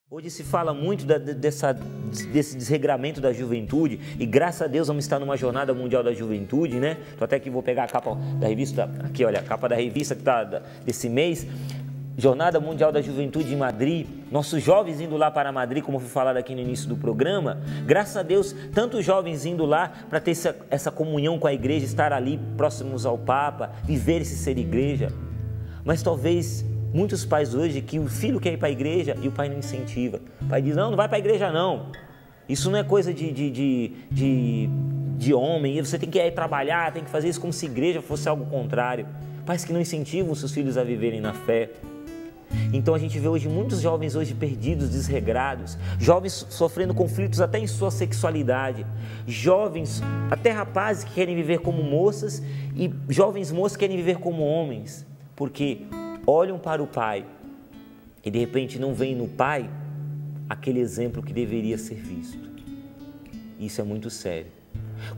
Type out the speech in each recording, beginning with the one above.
Hoje se fala muito desse desregramento da juventude e graças a Deus vamos estar numa jornada mundial da juventude, né? Tô até que vou pegar a capa da revista, aqui olha, a capa da revista que tá desse mês, Jornada Mundial da Juventude em Madrid, nossos jovens indo lá para Madrid, como foi falado aqui no início do programa, graças a Deus, tantos jovens indo lá para ter essa comunhão com a igreja, estar ali próximos ao Papa, viver esse ser igreja, mas talvez muitos pais hoje que o filho quer ir para a igreja e o pai não incentiva. O pai diz, não vai para a igreja não. Isso não é coisa de homem. Você tem que ir trabalhar, tem que fazer isso como se a igreja fosse algo contrário. Pais que não incentivam seus filhos a viverem na fé. Então a gente vê hoje muitos jovens hoje perdidos, desregrados, jovens sofrendo conflitos até em sua sexualidade, jovens, até rapazes que querem viver como moças e jovens moças que querem viver como homens. Porque olham para o pai e de repente não veem no pai aquele exemplo que deveria ser visto. Isso é muito sério.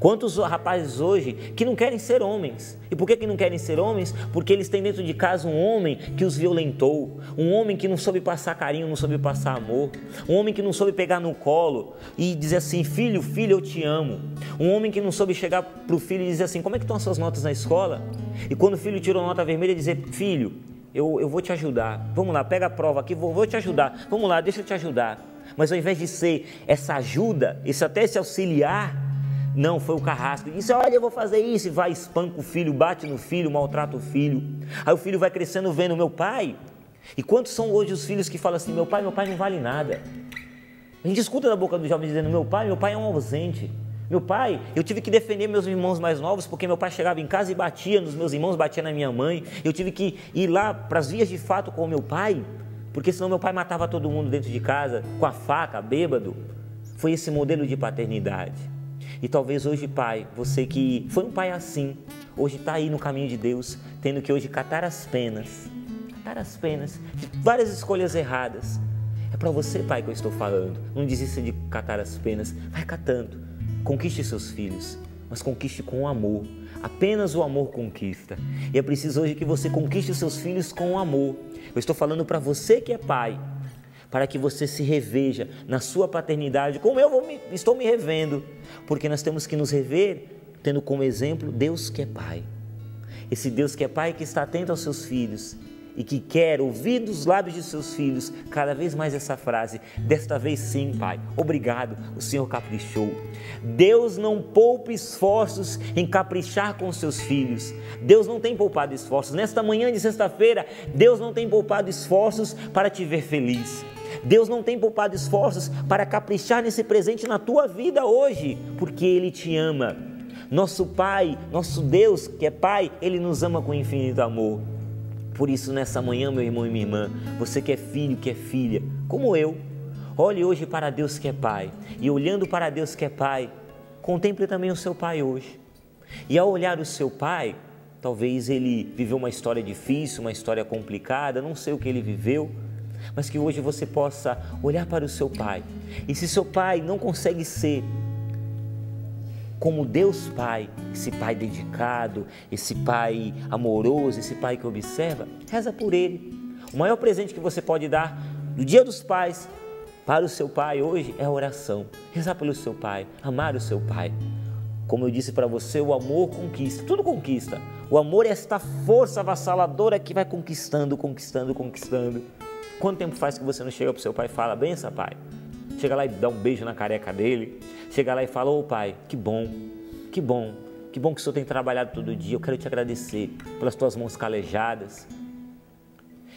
Quantos rapazes hoje que não querem ser homens? E por que não querem ser homens? Porque eles têm dentro de casa um homem que os violentou, um homem que não soube passar carinho, não soube passar amor, um homem que não soube pegar no colo e dizer assim, filho, eu te amo. Um homem que não soube chegar para o filho e dizer assim, como é que estão as suas notas na escola? E quando o filho tirou nota vermelha, dizer, filho, eu vou te ajudar, vamos lá, pega a prova aqui, vou te ajudar, vamos lá, deixa eu te ajudar. Mas ao invés de ser essa ajuda, até esse auxiliar, não, foi o carrasco, disse, olha, eu vou fazer isso, e vai, espanca o filho, bate no filho, maltrata o filho. Aí o filho vai crescendo vendo meu pai. E quantos são hoje os filhos que falam assim, meu pai não vale nada. A gente escuta da boca do jovem dizendo, meu pai é um ausente. Meu pai, eu tive que defender meus irmãos mais novos, porque meu pai chegava em casa e batia nos meus irmãos, batia na minha mãe. Eu tive que ir lá para as vias de fato com o meu pai, porque senão meu pai matava todo mundo dentro de casa, com a faca, bêbado. Foi esse modelo de paternidade. E talvez hoje, pai, você que foi um pai assim, hoje está aí no caminho de Deus, tendo que hoje catar as penas de várias escolhas erradas. É para você, pai, que eu estou falando. Não desista de catar as penas, vai catando. Conquiste seus filhos, mas conquiste com amor. Apenas o amor conquista. E é preciso hoje que você conquiste seus filhos com amor. Eu estou falando para você que é pai, para que você se reveja na sua paternidade, como estou me revendo, porque nós temos que nos rever tendo como exemplo Deus que é Pai. Esse Deus que é Pai que está atento aos seus filhos e que quer ouvir dos lábios de seus filhos cada vez mais essa frase, desta vez sim, Pai, obrigado, o Senhor caprichou. Deus não poupa esforços em caprichar com os seus filhos. Deus não tem poupado esforços. Nesta manhã de sexta-feira, Deus não tem poupado esforços para te ver feliz. Deus não tem poupado esforços para caprichar nesse presente na tua vida hoje, porque Ele te ama. Nosso Pai, nosso Deus que é Pai, Ele nos ama com infinito amor. Por isso, nessa manhã, meu irmão e minha irmã, você que é filho, que é filha, como eu, olhe hoje para Deus que é Pai. E olhando para Deus que é Pai, contemple também o seu pai hoje. E ao olhar o seu pai, talvez ele viveu uma história difícil, uma história complicada, não sei o que ele viveu, mas que hoje você possa olhar para o seu pai. E se seu pai não consegue ser como Deus Pai, esse pai dedicado, esse pai amoroso, esse pai que observa, reza por ele. O maior presente que você pode dar no Dia dos Pais para o seu pai hoje é a oração. Rezar pelo seu pai, amar o seu pai. Como eu disse para você, o amor conquista, tudo conquista. O amor é esta força avassaladora que vai conquistando. Quanto tempo faz que você não chega para o seu pai e fala, benção, pai? Chega lá e dá um beijo na careca dele. Chega lá e fala, ô pai, que bom que o senhor tem trabalhado todo dia. Eu quero te agradecer pelas tuas mãos calejadas.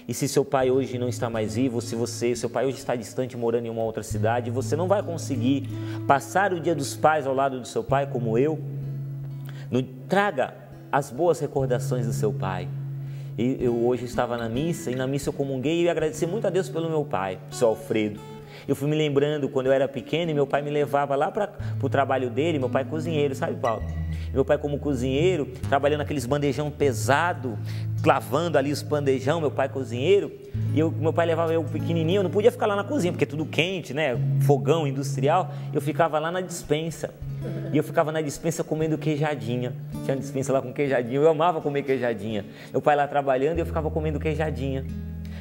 E se seu pai hoje não está mais vivo, se seu pai hoje está distante, morando em uma outra cidade, você não vai conseguir passar o Dia dos Pais ao lado do seu pai, como eu, traga as boas recordações do seu pai. Eu hoje estava na missa, e na missa eu comunguei e agradeci muito a Deus pelo meu pai, o seu Alfredo. Eu fui me lembrando quando eu era pequeno e meu pai me levava lá para o trabalho dele, meu pai cozinheiro, sabe, Paulo? Meu pai como cozinheiro, trabalhando aqueles bandejão pesado, lavando ali os bandejão, meu pai cozinheiro, e meu pai levava eu pequenininho, eu não podia ficar lá na cozinha, porque é tudo quente, né, fogão industrial, eu ficava lá na despensa, e eu ficava na despensa comendo queijadinha, tinha uma despensa lá com queijadinha, eu amava comer queijadinha, meu pai lá trabalhando e eu ficava comendo queijadinha.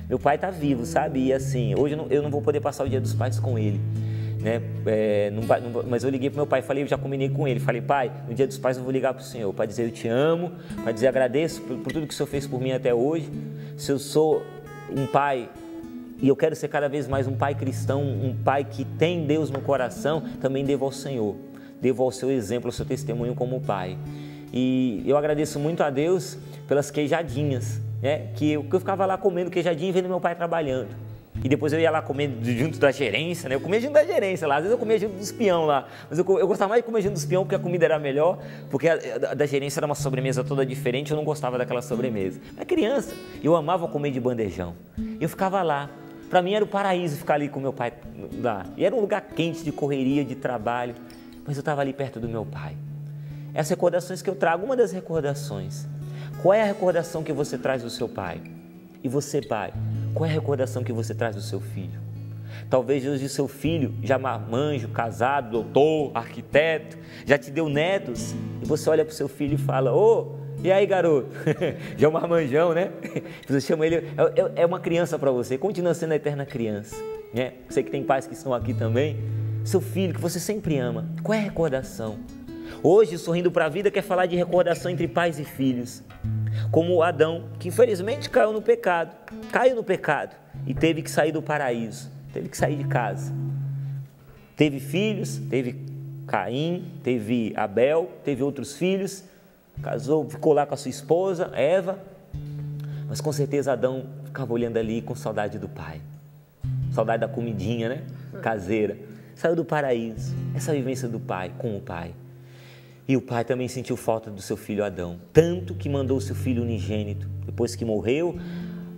Meu pai está vivo, sabe? E assim, hoje eu não vou poder passar o Dia dos Pais com ele, né? Mas eu liguei para meu pai, falei, eu já combinei com ele, falei, pai, no Dia dos Pais eu vou ligar para o senhor, para dizer eu te amo, para dizer agradeço por tudo que o senhor fez por mim até hoje. Se eu sou um pai e eu quero ser cada vez mais um pai cristão, um pai que tem Deus no coração, também devo ao Senhor, devo ao seu exemplo, ao seu testemunho como pai. E eu agradeço muito a Deus pelas queijadinhas, né? Que eu ficava lá comendo queijadinha e vendo meu pai trabalhando. E depois eu ia lá comer junto da gerência, né? Eu comia junto da gerência lá, às vezes eu comia junto dos peão lá. Mas eu gostava mais de comer junto dos peão porque a comida era melhor, porque a da gerência era uma sobremesa toda diferente, eu não gostava daquela sobremesa. Mas criança, eu amava comer de bandejão. Eu ficava lá. Para mim era o paraíso ficar ali com meu pai lá. E era um lugar quente de correria, de trabalho, mas eu estava ali perto do meu pai. Essas recordações que eu trago, uma das recordações. Qual é a recordação que você traz do seu pai? E você, pai, qual é a recordação que você traz do seu filho? Talvez hoje o seu filho, já marmanjo, casado, doutor, arquiteto, já te deu netos, e você olha para o seu filho e fala, e aí, garoto? Já é um marmanjão, né? Você chama ele, é uma criança para você, continua sendo a eterna criança, né? Você que tem pais que estão aqui também, seu filho que você sempre ama, qual é a recordação? Hoje, Sorrindo para a Vida quer falar de recordação entre pais e filhos, como Adão, que infelizmente caiu no pecado e teve que sair do paraíso, teve que sair de casa. Teve filhos, teve Caim, teve Abel, teve outros filhos, casou, ficou lá com a sua esposa, Eva, mas com certeza Adão ficava olhando ali com saudade do pai, saudade da comidinha, né? Caseira. Saiu do paraíso, essa vivência do pai com o pai. E o pai também sentiu falta do seu filho Adão, tanto que mandou o seu filho unigênito, depois que morreu,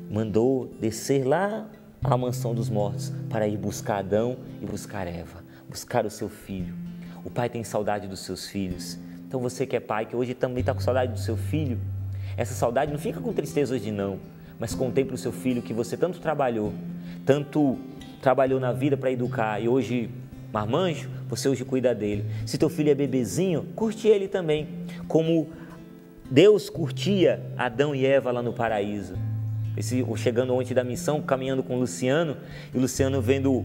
mandou descer lá à mansão dos mortos para ir buscar Adão e buscar Eva, buscar o seu filho. O pai tem saudade dos seus filhos. Então você que é pai, que hoje também está com saudade do seu filho, essa saudade não fica com tristeza hoje não, mas contemple o seu filho que você tanto trabalhou na vida para educar e hoje marmanjo, você hoje cuida dele. Se teu filho é bebezinho, curte ele também, como Deus curtia Adão e Eva lá no paraíso. Chegando ontem da missão, caminhando com o Luciano, e o Luciano vendo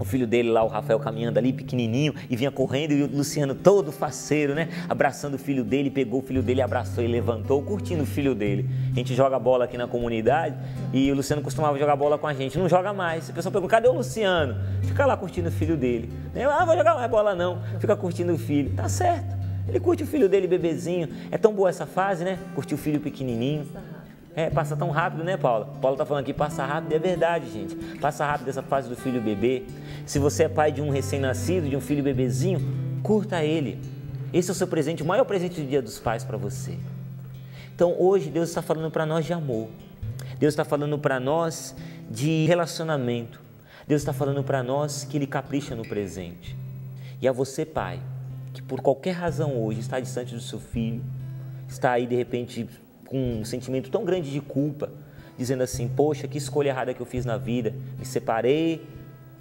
o filho dele lá, o Rafael, caminhando ali pequenininho, e vinha correndo, e o Luciano todo faceiro, né, abraçando o filho dele, pegou o filho dele, abraçou e levantou, curtindo o filho dele. A gente joga bola aqui na comunidade, e o Luciano costumava jogar bola com a gente, não joga mais. A pessoa pergunta, cadê o Luciano? Fica lá curtindo o filho dele. Vou jogar mais bola não, fica curtindo o filho. Tá certo, ele curte o filho dele, bebezinho. É tão boa essa fase, né, curtir o filho pequenininho. Passa tão rápido, né, Paula? Paula tá falando aqui, passa rápido, é verdade, gente. Passa rápido essa fase do filho bebê. Se você é pai de um recém-nascido, de um filho bebezinho, curta ele. Esse é o seu presente, o maior presente do Dia dos Pais para você. Então, hoje, Deus está falando para nós de amor. Deus está falando para nós de relacionamento. Deus está falando para nós que Ele capricha no presente. E a você, pai, que por qualquer razão hoje está distante do seu filho, está aí, de repente, com um sentimento tão grande de culpa, dizendo assim, poxa, que escolha errada que eu fiz na vida, me separei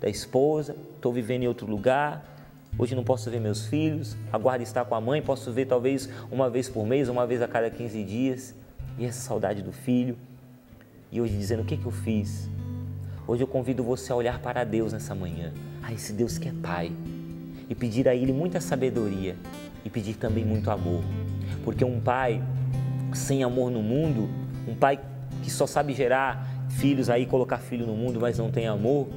da esposa, estou vivendo em outro lugar, hoje não posso ver meus filhos, a guarda está com a mãe, posso ver talvez uma vez por mês, uma vez a cada 15 dias, e essa saudade do filho, e hoje dizendo, o que eu fiz? Hoje eu convido você a olhar para Deus nessa manhã, a esse Deus que é Pai, e pedir a Ele muita sabedoria, e pedir também muito amor, porque um pai sem amor no mundo, um pai que só sabe gerar filhos aí, colocar filho no mundo, mas não tem amor,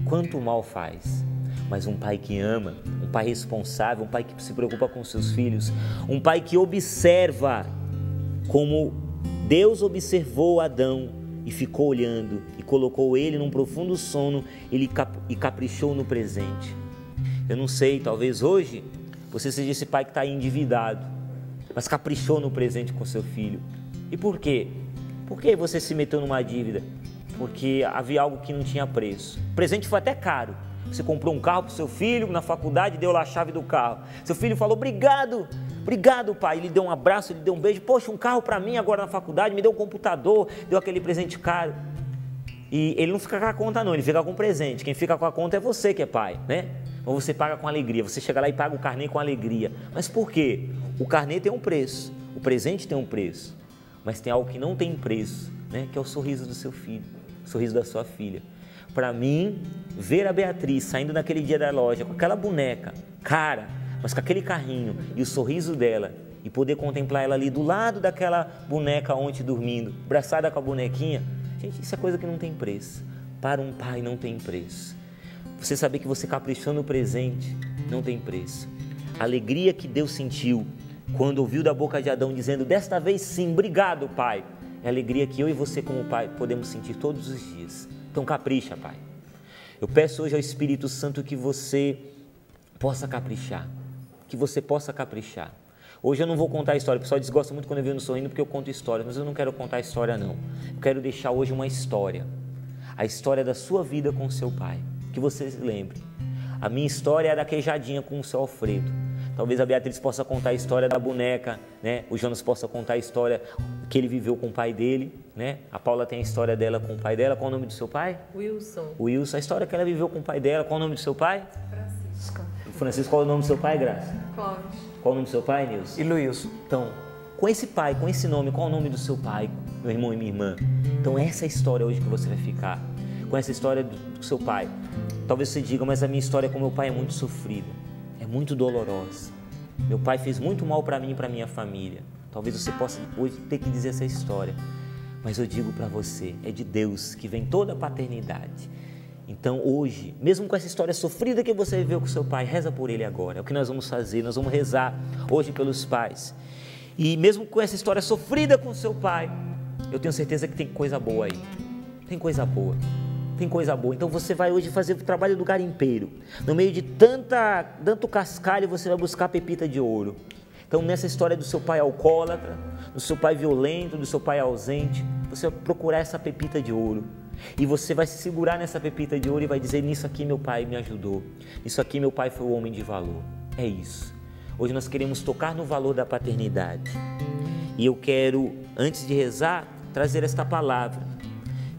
quanto mal faz. Mas um pai que ama, um pai responsável, um pai que se preocupa com seus filhos, um pai que observa como Deus observou Adão e ficou olhando e colocou ele num profundo sono e caprichou no presente. Eu não sei, talvez hoje você seja esse pai que está endividado, mas caprichou no presente com seu filho. E por quê? Por que você se meteu numa dívida? Porque havia algo que não tinha preço. O presente foi até caro. Você comprou um carro para o seu filho, na faculdade, deu lá a chave do carro. Seu filho falou, obrigado pai. Ele deu um abraço, ele deu um beijo. Poxa, um carro para mim agora na faculdade, me deu um computador, deu aquele presente caro. E ele não fica com a conta não, ele fica com o presente. Quem fica com a conta é você que é pai, né? Ou você paga com alegria, você chega lá e paga o carnê com alegria. Mas por quê? O carnê tem um preço, o presente tem um preço, mas tem algo que não tem preço, né? Que é o sorriso do seu filho. o sorriso da sua filha. Para mim, ver a Beatriz saindo naquele dia da loja com aquela boneca, cara, mas com aquele carrinho e o sorriso dela, e poder contemplar ela ali do lado daquela boneca ontem dormindo, abraçada com a bonequinha, gente, isso é coisa que não tem preço. Para um pai não tem preço. Você saber que você caprichou no presente não tem preço. A alegria que Deus sentiu quando ouviu da boca de Adão dizendo, desta vez sim, obrigado, pai. É a alegria que eu e você como pai podemos sentir todos os dias. Então capricha, pai. Eu peço hoje ao Espírito Santo que você possa caprichar. Que você possa caprichar. Hoje eu não vou contar a história, o pessoal desgosta muito quando eu venho sorrindo porque eu conto história, mas eu não quero contar a história não. Eu quero deixar hoje uma história. A história da sua vida com o seu pai. Que você se lembre. A minha história é da queijadinha com o seu Alfredo. Talvez a Beatriz possa contar a história da boneca, né? O Jonas possa contar a história que ele viveu com o pai dele, né? A Paula tem a história dela com o pai dela. Qual o nome do seu pai? Wilson. Wilson. A história que ela viveu com o pai dela. Qual o nome do seu pai? Francisco. Francisco, qual é o nome do seu pai, Graça? Clóvis. Qual o nome do seu pai, Nilson? E Luilson. Então, com esse pai, com esse nome, qual o nome do seu pai, meu irmão e minha irmã? Então, essa é a história hoje que você vai ficar. Com essa história do seu pai. Talvez você diga, mas a minha história com meu pai é muito sofrida. É muito dolorosa. Meu pai fez muito mal para mim e para minha família. Talvez você possa hoje ter que dizer essa história. Mas eu digo para você, é de Deus que vem toda a paternidade. Então hoje, mesmo com essa história sofrida que você viveu com seu pai, reza por ele agora. É o que nós vamos fazer, nós vamos rezar hoje pelos pais. E mesmo com essa história sofrida com seu pai, eu tenho certeza que tem coisa boa aí. Tem coisa boa. Tem coisa boa. Então você vai hoje fazer o trabalho do garimpeiro. No meio de tanto cascalho, você vai buscar a pepita de ouro. Então nessa história do seu pai alcoólatra, do seu pai violento, do seu pai ausente, você vai procurar essa pepita de ouro. E você vai se segurar nessa pepita de ouro e vai dizer, nisso aqui meu pai me ajudou. Nisso aqui meu pai foi o homem de valor. É isso. Hoje nós queremos tocar no valor da paternidade. E eu quero, antes de rezar, trazer esta palavra.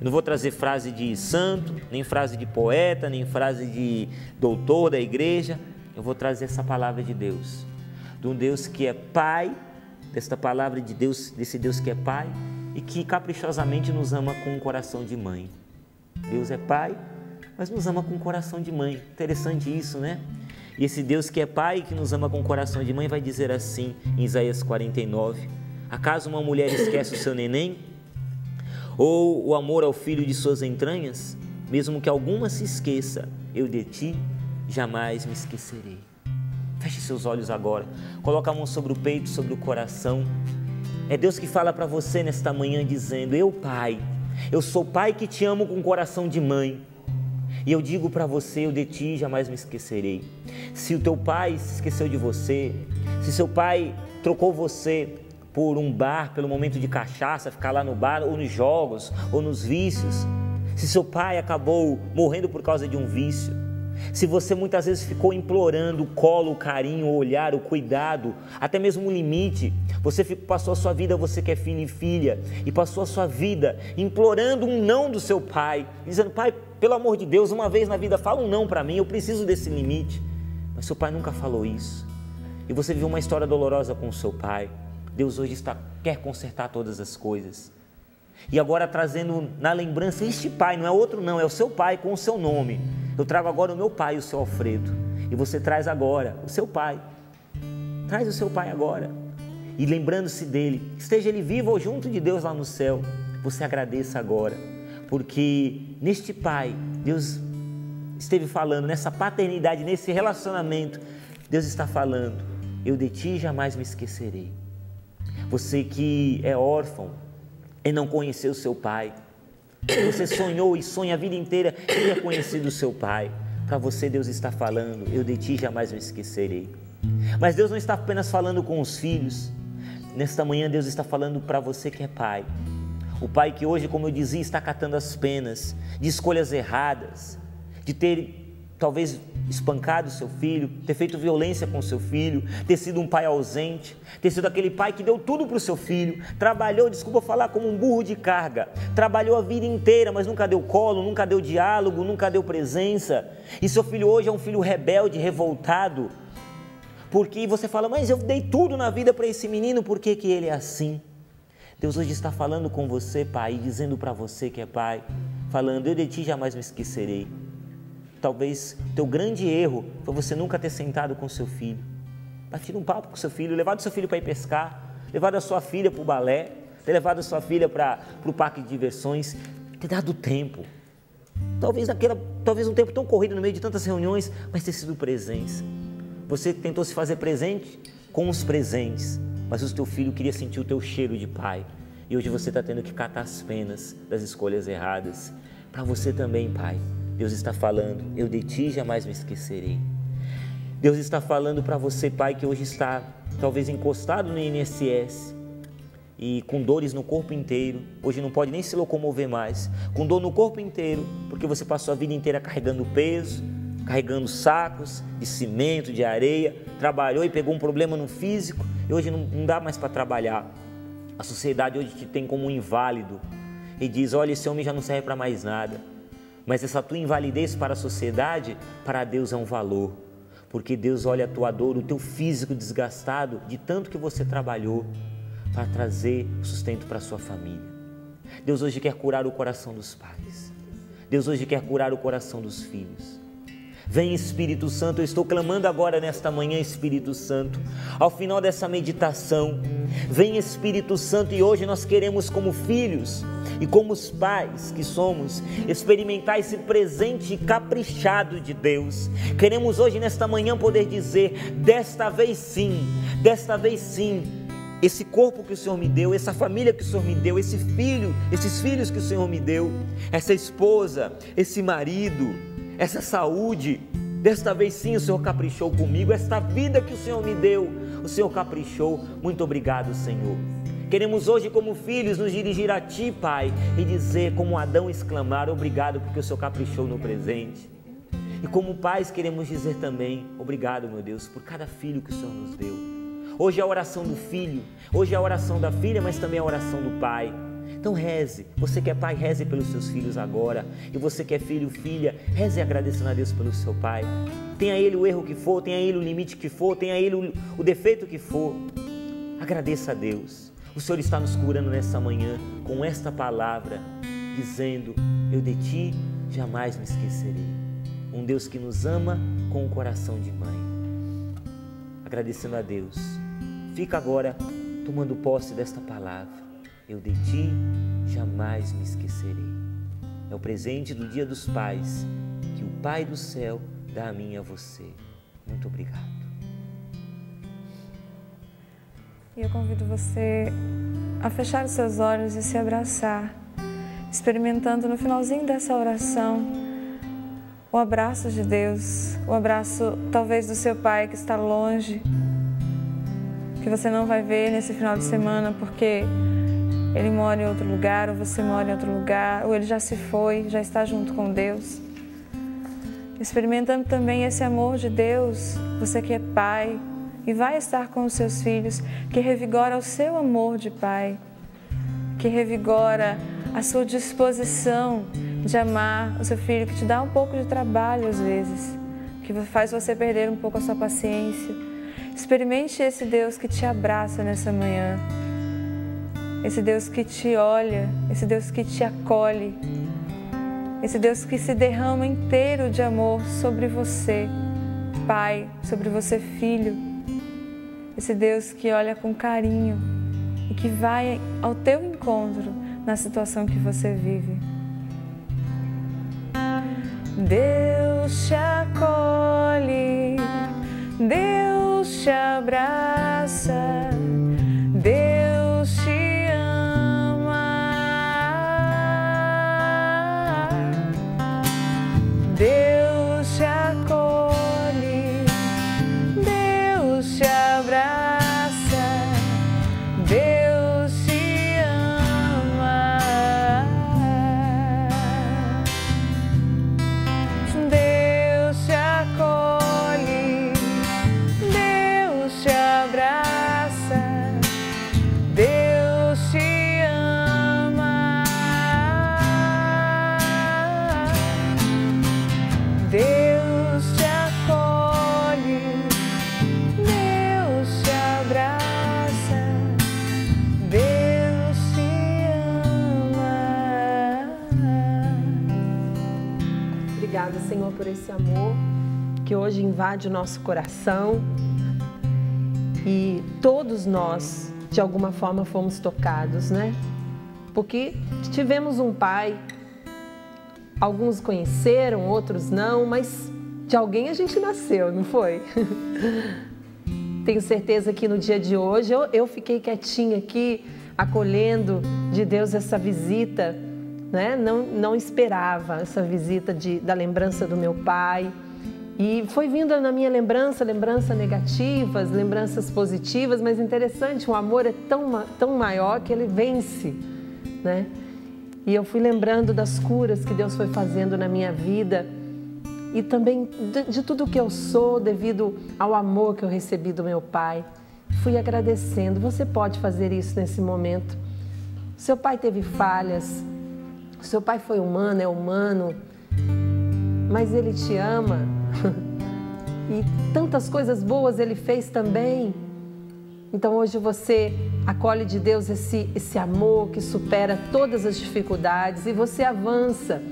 Eu não vou trazer frase de santo, nem frase de poeta, nem frase de doutor da igreja. Eu vou trazer essa palavra de Deus. De um Deus que é Pai, desta palavra de Deus, desse Deus que é Pai e que caprichosamente nos ama com um coração de mãe. Deus é Pai, mas nos ama com um coração de mãe. Interessante isso, né? E esse Deus que é Pai e que nos ama com um coração de mãe vai dizer assim em Isaías 49. Acaso uma mulher esquece o seu neném? Ou o amor ao filho de suas entranhas? Mesmo que alguma se esqueça, eu de ti jamais me esquecerei. Feche seus olhos agora, coloca a mão sobre o peito, sobre o coração. É Deus que fala para você nesta manhã dizendo, eu Pai, eu sou Pai que te amo com um coração de mãe. E eu digo para você, eu de ti jamais me esquecerei. Se o teu pai se esqueceu de você, se seu pai trocou você por um bar, pelo momento de cachaça, ficar lá no bar, ou nos jogos, ou nos vícios, se seu pai acabou morrendo por causa de um vício, se você muitas vezes ficou implorando o colo, o carinho, o olhar, o cuidado, até mesmo o limite, você passou a sua vida, você que é filho e filha, e passou a sua vida implorando um não do seu pai, dizendo, pai, pelo amor de Deus, uma vez na vida fala um não para mim, eu preciso desse limite, mas seu pai nunca falou isso, e você viveu uma história dolorosa com o seu pai. Deus hoje quer consertar todas as coisas. E agora trazendo na lembrança este pai, não é outro não, é o seu pai com o seu nome. Eu trago agora o meu pai, o seu Alfredo. E você traz agora o seu pai. Traz o seu pai agora. E lembrando-se dele, esteja ele vivo ou junto de Deus lá no céu, você agradeça agora. Porque neste pai, Deus esteve falando, nessa paternidade, nesse relacionamento, Deus está falando, eu de ti jamais me esquecerei. Você que é órfão e não conheceu o seu pai, você sonhou e sonha a vida inteira em ter conhecido o seu pai, para você Deus está falando, eu de ti jamais me esquecerei. Mas Deus não está apenas falando com os filhos, nesta manhã Deus está falando para você que é pai, o pai que hoje, como eu dizia, está catando as penas de escolhas erradas, de ter talvez espancado seu filho, ter feito violência com seu filho, ter sido um pai ausente, ter sido aquele pai que deu tudo para o seu filho, trabalhou, desculpa falar, como um burro de carga, trabalhou a vida inteira, mas nunca deu colo, nunca deu diálogo, nunca deu presença, e seu filho hoje é um filho rebelde, revoltado, porque você fala, mas eu dei tudo na vida para esse menino, por que que ele é assim? Deus hoje está falando com você, pai, e dizendo para você que é pai, falando, eu de ti jamais me esquecerei. Talvez o teu grande erro foi você nunca ter sentado com seu filho, batido um papo com seu filho, levado seu filho para ir pescar, levado a sua filha para o balé, ter levado a sua filha para o parque de diversões, ter dado tempo. Talvez um tempo tão corrido no meio de tantas reuniões, mas ter sido presença. Você tentou se fazer presente com os presentes, mas o teu filho queria sentir o teu cheiro de pai. E hoje você está tendo que catar as penas das escolhas erradas. Para você também, pai, Deus está falando, eu de ti jamais me esquecerei. Deus está falando para você, pai, que hoje está talvez encostado no INSS e com dores no corpo inteiro, hoje não pode nem se locomover mais, com dor no corpo inteiro, porque você passou a vida inteira carregando peso, carregando sacos de cimento, de areia, trabalhou e pegou um problema no físico e hoje não dá mais para trabalhar. A sociedade hoje te tem como um inválido e diz, olha, esse homem já não serve para mais nada. Mas essa tua invalidez para a sociedade, para Deus é um valor, porque Deus olha a tua dor, o teu físico desgastado de tanto que você trabalhou para trazer sustento para a sua família. Deus hoje quer curar o coração dos pais. Deus hoje quer curar o coração dos filhos. Vem Espírito Santo, eu estou clamando agora nesta manhã, Espírito Santo, ao final dessa meditação, vem Espírito Santo e hoje nós queremos como filhos e como os pais que somos, experimentar esse presente caprichado de Deus. Queremos hoje nesta manhã poder dizer, desta vez sim, esse corpo que o Senhor me deu, essa família que o Senhor me deu, esses filhos que o Senhor me deu, essa esposa, esse marido, essa saúde, desta vez sim o Senhor caprichou comigo, esta vida que o Senhor me deu, o Senhor caprichou, muito obrigado, Senhor. Queremos hoje como filhos nos dirigir a Ti, Pai, e dizer como Adão exclamar, obrigado porque o Senhor caprichou no presente. E como pais queremos dizer também, obrigado, meu Deus, por cada filho que o Senhor nos deu. Hoje é a oração do filho, hoje é a oração da filha, mas também a oração do pai. Então reze, você que é pai, reze pelos seus filhos agora, e você que é filho, filha, reze agradecendo a Deus pelo seu pai. Tenha ele o erro que for, tenha ele o limite que for, tenha ele o defeito que for, agradeça a Deus. O Senhor está nos curando nessa manhã com esta palavra, dizendo, eu de ti jamais me esquecerei. Um Deus que nos ama com um coração de mãe. Agradecendo a Deus, fica agora tomando posse desta palavra. Eu de ti jamais me esquecerei. É o presente do Dia dos Pais que o Pai do céu dá a mim e a você. Muito obrigado. E eu convido você a fechar os seus olhos e se abraçar, experimentando no finalzinho dessa oração o abraço de Deus, o abraço talvez do seu pai que está longe, que você não vai ver nesse final de semana porque ele mora em outro lugar, ou você mora em outro lugar, ou ele já se foi, já está junto com Deus. Experimentando também esse amor de Deus, você que é pai e vai estar com os seus filhos, que revigora o seu amor de pai, que revigora a sua disposição de amar o seu filho, que te dá um pouco de trabalho às vezes, que faz você perder um pouco a sua paciência. Experimente esse Deus que te abraça nessa manhã. Esse Deus que te olha, esse Deus que te acolhe, esse Deus que se derrama inteiro de amor sobre você, pai, sobre você, filho. Esse Deus que olha com carinho e que vai ao teu encontro na situação que você vive. Deus te acolhe, Deus te abraça, Deus te Deus te acolhe, Deus te abraça, Deus te ama. Deus te acolhe, Deus te abraça. Senhor, por esse amor que hoje invade o nosso coração. E todos nós, de alguma forma, fomos tocados, né? Porque tivemos um pai, alguns conheceram, outros não, mas de alguém a gente nasceu, não foi? Tenho certeza que no dia de hoje eu fiquei quietinha aqui, acolhendo de Deus essa visita, né? Não esperava essa visita da lembrança do meu pai. E foi vindo na minha lembranças negativas, lembranças positivas, mas interessante, o amor é tão maior que ele vence, né? E eu fui lembrando das curas que Deus foi fazendo na minha vida e também de tudo que eu sou devido ao amor que eu recebi do meu pai. Fui agradecendo. Você pode fazer isso nesse momento. Seu pai teve falhas, seu pai foi humano, é humano, mas ele te ama. E tantas coisas boas ele fez também. Então hoje você acolhe de Deus esse amor que supera todas as dificuldades e você avança.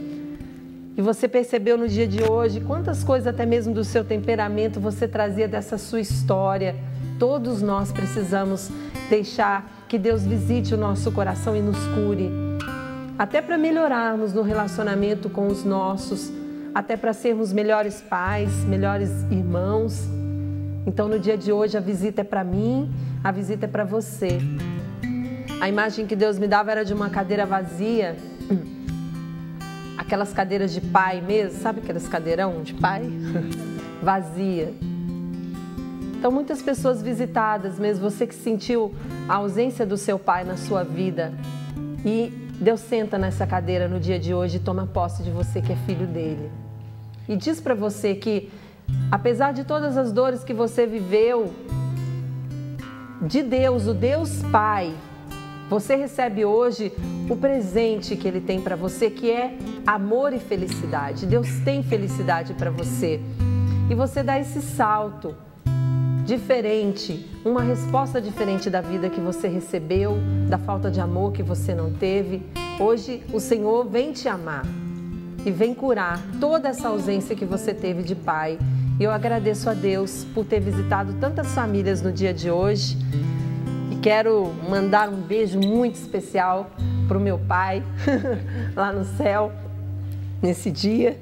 E você percebeu no dia de hoje quantas coisas até mesmo do seu temperamento você trazia dessa sua história. Todos nós precisamos deixar que Deus visite o nosso coração e nos cure. Até para melhorarmos no relacionamento com os nossos, até para sermos melhores pais, melhores irmãos. Então no dia de hoje a visita é para mim, a visita é para você. A imagem que Deus me dava era de uma cadeira vazia, aquelas cadeiras de pai mesmo, sabe aquelas cadeirão de pai? Vazia. Então muitas pessoas visitadas mesmo, você que sentiu a ausência do seu pai na sua vida e Deus senta nessa cadeira no dia de hoje e toma posse de você que é filho dele. E diz para você que, apesar de todas as dores que você viveu, de Deus, o Deus Pai, você recebe hoje o presente que Ele tem para você, que é amor e felicidade. Deus tem felicidade para você. E você dá esse salto diferente, uma resposta diferente da vida que você recebeu, da falta de amor que você não teve. Hoje o Senhor vem te amar e vem curar toda essa ausência que você teve de pai. E eu agradeço a Deus por ter visitado tantas famílias no dia de hoje. E quero mandar um beijo muito especial para o meu pai, lá no céu, nesse dia.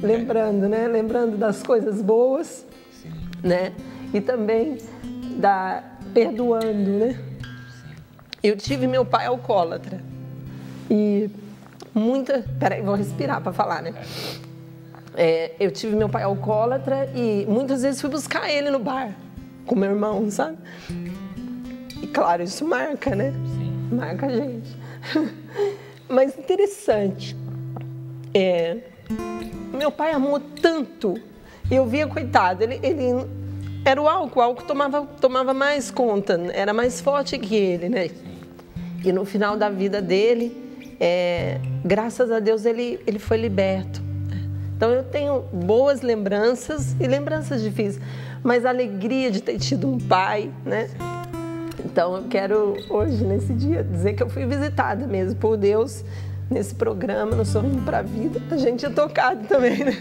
Lembrando, né? Lembrando das coisas boas, né? E também perdoando, né? Eu tive meu pai alcoólatra. E peraí, vou respirar para falar, né? Eu tive meu pai alcoólatra e muitas vezes fui buscar ele no bar com meu irmão, sabe? E claro, isso marca, né? Sim. Marca a gente. Mas interessante, meu pai amou tanto, eu via, coitado, ele era o álcool tomava mais conta, era mais forte que ele, né? E no final da vida dele, graças a Deus, ele foi liberto. Então eu tenho boas lembranças e lembranças difíceis, mas a alegria de ter tido um pai, né? Então eu quero hoje, nesse dia, dizer que eu fui visitada mesmo por Deus nesse programa, no Sorrindo para a Vida. A gente é tocado também, né?